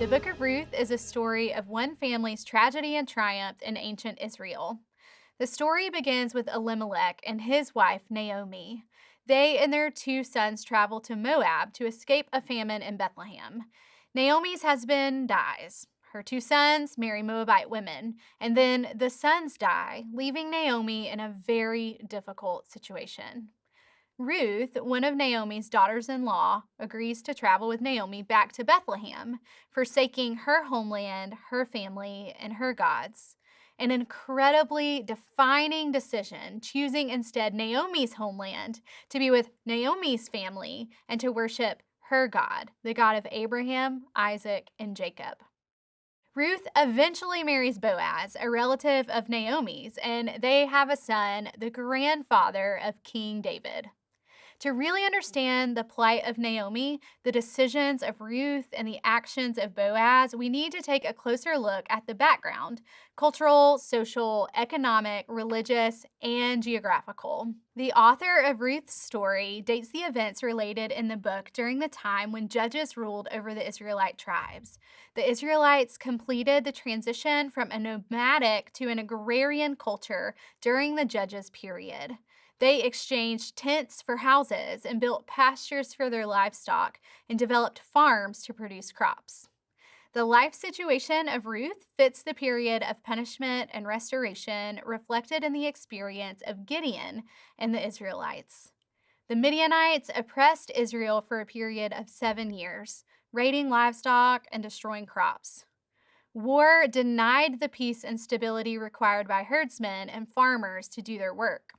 The book of Ruth is a story of one family's tragedy and triumph in ancient Israel. The story begins with Elimelech and his wife, Naomi. They and their two sons travel to Moab to escape a famine in Bethlehem. Naomi's husband dies. Her two sons marry Moabite women, and then the sons die, leaving Naomi in a very difficult situation. Ruth, one of Naomi's daughters in law, agrees to travel with Naomi back to Bethlehem, forsaking her homeland, her family, and her gods. An incredibly defining decision, choosing instead Naomi's homeland to be with Naomi's family and to worship her God, the God of Abraham, Isaac, and Jacob. Ruth eventually marries Boaz, a relative of Naomi's, and they have a son, the grandfather of King David. To really understand the plight of Naomi, the decisions of Ruth, and the actions of Boaz, we need to take a closer look at the background: cultural, social, economic, religious, and geographical. The author of Ruth's story dates the events related in the book during the time when judges ruled over the Israelite tribes. The Israelites completed the transition from a nomadic to an agrarian culture during the judges period. They exchanged tents for houses and built pastures for their livestock and developed farms to produce crops. The life situation of Ruth fits the period of punishment and restoration reflected in the experience of Gideon and the Israelites. The Midianites oppressed Israel for a period of 7 years, raiding livestock and destroying crops. War denied the peace and stability required by herdsmen and farmers to do their work.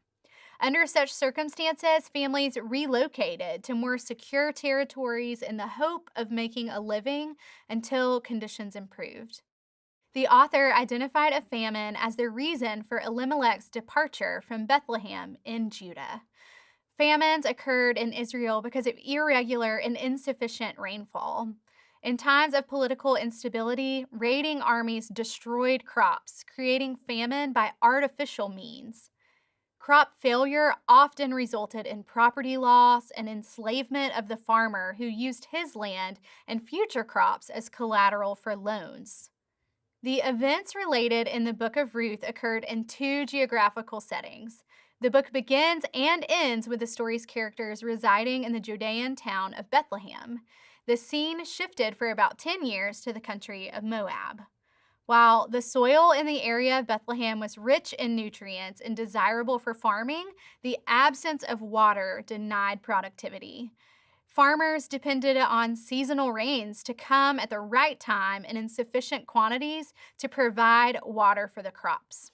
Under such circumstances, families relocated to more secure territories in the hope of making a living until conditions improved. The author identified a famine as the reason for Elimelech's departure from Bethlehem in Judah. Famines occurred in Israel because of irregular and insufficient rainfall. In times of political instability, raiding armies destroyed crops, creating famine by artificial means. Crop failure often resulted in property loss and enslavement of the farmer who used his land and future crops as collateral for loans. The events related in the book of Ruth occurred in two geographical settings. The book begins and ends with the story's characters residing in the Judean town of Bethlehem. The scene shifted for about 10 years to the country of Moab. While the soil in the area of Bethlehem was rich in nutrients and desirable for farming, the absence of water denied productivity. Farmers depended on seasonal rains to come at the right time and in sufficient quantities to provide water for the crops.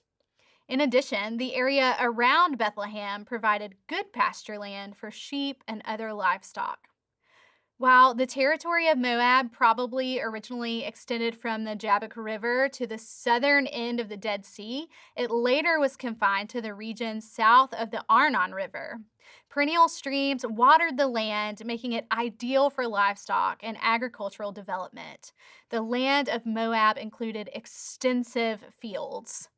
In addition, the area around Bethlehem provided good pasture land for sheep and other livestock. While the territory of Moab probably originally extended from the Jabbok River to the southern end of the Dead Sea, it later was confined to the region south of the Arnon River. Perennial streams watered the land, making it ideal for livestock and agricultural development. The land of Moab included extensive fields.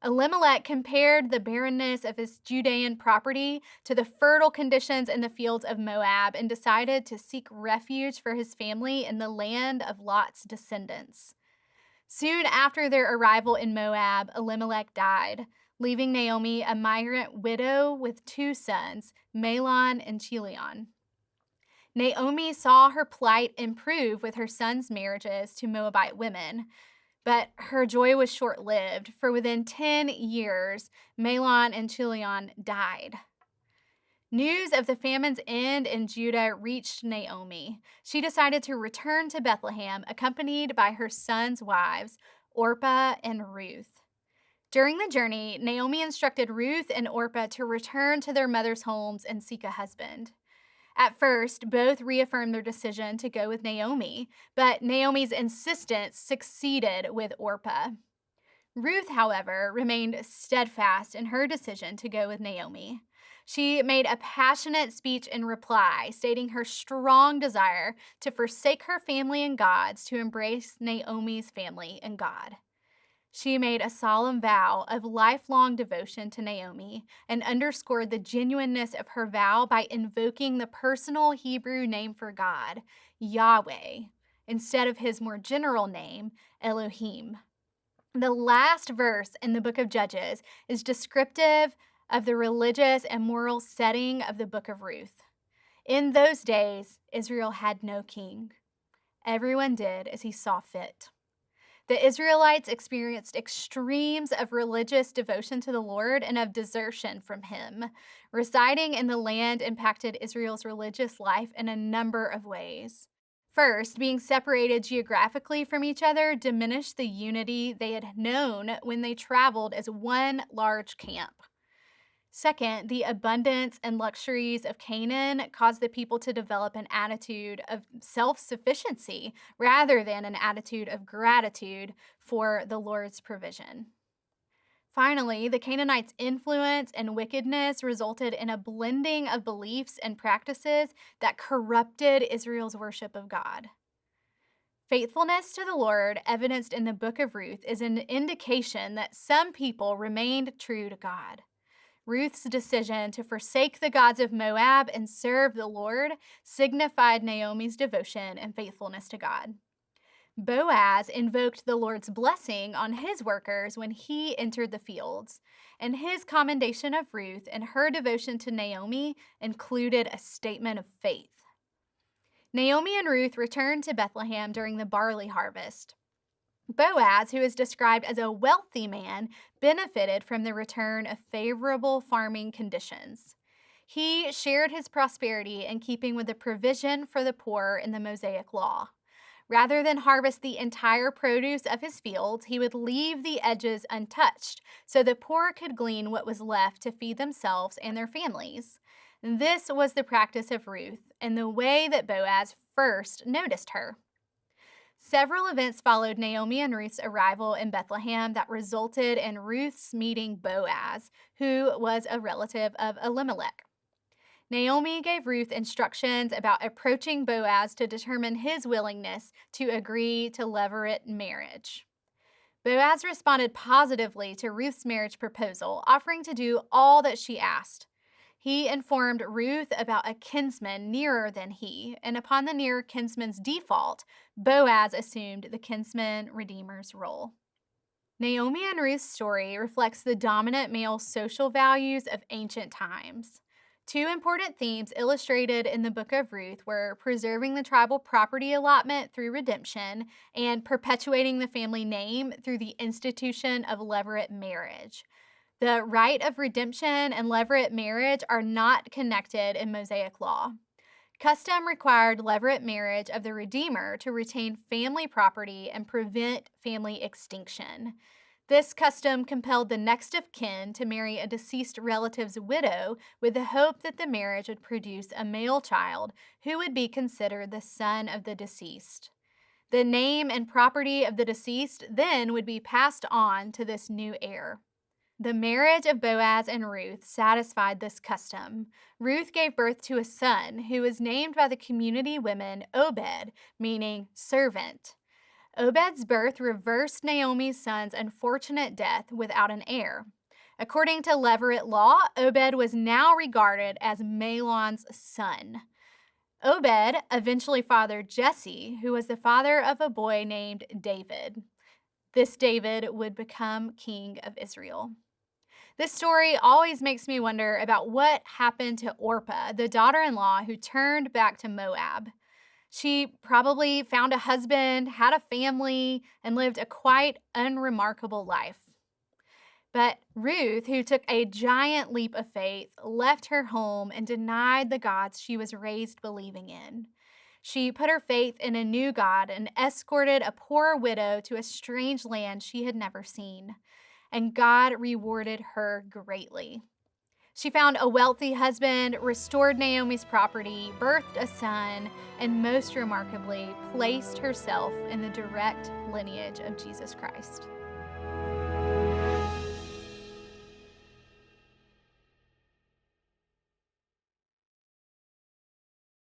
Elimelech compared the barrenness of his Judean property to the fertile conditions in the fields of Moab and decided to seek refuge for his family in the land of Lot's descendants. Soon after their arrival in Moab, Elimelech died, leaving Naomi a migrant widow with two sons, Mahlon and Chilion. Naomi saw her plight improve with her sons' marriages to Moabite women. But her joy was short lived, for within 10 years, Mahlon and Chilion died. News of the famine's end in Judah reached Naomi. She decided to return to Bethlehem, accompanied by her sons' wives, Orpah and Ruth. During the journey, Naomi instructed Ruth and Orpah to return to their mother's homes and seek a husband. At first, both reaffirmed their decision to go with Naomi, but Naomi's insistence succeeded with Orpah. Ruth, however, remained steadfast in her decision to go with Naomi. She made a passionate speech in reply, stating her strong desire to forsake her family and gods to embrace Naomi's family and God. She made a solemn vow of lifelong devotion to Naomi and underscored the genuineness of her vow by invoking the personal Hebrew name for God, Yahweh, instead of his more general name, Elohim. The last verse in the book of Judges is descriptive of the religious and moral setting of the book of Ruth. In those days, Israel had no king. Everyone did as he saw fit. The Israelites experienced extremes of religious devotion to the Lord and of desertion from him. Residing in the land impacted Israel's religious life in a number of ways. First, being separated geographically from each other diminished the unity they had known when they traveled as one large camp. Second, the abundance and luxuries of Canaan caused the people to develop an attitude of self sufficiency rather than an attitude of gratitude for the Lord's provision. Finally, the Canaanites' influence and wickedness resulted in a blending of beliefs and practices that corrupted Israel's worship of God. Faithfulness to the Lord, evidenced in the book of Ruth, is an indication that some people remained true to God. Ruth's decision to forsake the gods of Moab and serve the Lord signified Naomi's devotion and faithfulness to God. Boaz invoked the Lord's blessing on his workers when he entered the fields, and his commendation of Ruth and her devotion to Naomi included a statement of faith. Naomi and Ruth returned to Bethlehem during the barley harvest. Boaz, who is described as a wealthy man, benefited from the return of favorable farming conditions. He shared his prosperity in keeping with the provision for the poor in the Mosaic Law. Rather than harvest the entire produce of his fields, he would leave the edges untouched so the poor could glean what was left to feed themselves and their families. This was the practice of Ruth and the way that Boaz first noticed her. Several events followed Naomi and Ruth's arrival in Bethlehem that resulted in Ruth's meeting Boaz, who was a relative of Elimelech. Naomi gave Ruth instructions about approaching Boaz to determine his willingness to agree to levirate marriage. Boaz responded positively to Ruth's marriage proposal, offering to do all that she asked. He informed Ruth about a kinsman nearer than he, and upon the near kinsman's default, Boaz assumed the kinsman redeemer's role. Naomi and Ruth's story reflects the dominant male social values of ancient times. Two important themes illustrated in the book of Ruth were preserving the tribal property allotment through redemption and perpetuating the family name through the institution of levirate marriage. The rite of redemption and levirate marriage are not connected in Mosaic law. Custom required levirate marriage of the Redeemer to retain family property and prevent family extinction. This custom compelled the next of kin to marry a deceased relative's widow with the hope that the marriage would produce a male child who would be considered the son of the deceased. The name and property of the deceased then would be passed on to this new heir. The marriage of Boaz and Ruth satisfied this custom. Ruth gave birth to a son who was named by the community women Obed, meaning servant. Obed's birth reversed Naomi's son's unfortunate death without an heir. According to levirate law, Obed was now regarded as Mahlon's son. Obed eventually fathered Jesse, who was the father of a boy named David. This David would become king of Israel. This story always makes me wonder about what happened to Orpah, the daughter-in-law who turned back to Moab. She probably found a husband, had a family, and lived a quite unremarkable life. But Ruth, who took a giant leap of faith, left her home and denied the gods she was raised believing in. She put her faith in a new God and escorted a poor widow to a strange land she had never seen. And God rewarded her greatly. She found a wealthy husband, restored Naomi's property, birthed a son, and most remarkably, placed herself in the direct lineage of Jesus Christ.